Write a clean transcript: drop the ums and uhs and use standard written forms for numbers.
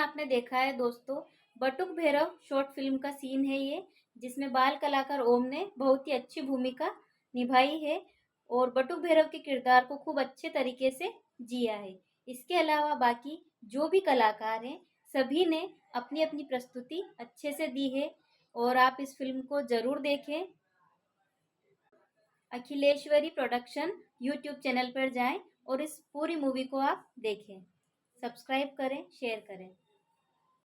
आपने देखा है दोस्तों, बटुक भैरव शॉर्ट फिल्म का सीन है ये, जिसमें बाल कलाकार ओम ने बहुत ही अच्छी भूमिका निभाई है और बटुक भैरव के किरदार को खूब अच्छे तरीके से जिया है। इसके अलावा बाकी जो भी कलाकार हैं, सभी ने अपनी अपनी प्रस्तुति अच्छे से दी है और आप इस फिल्म को ज़रूर देखें। अखिलेश्वरी प्रोडक्शन यूट्यूब चैनल पर जाएं और इस पूरी मूवी को आप देखें। सब्सक्राइब करें, शेयर करें।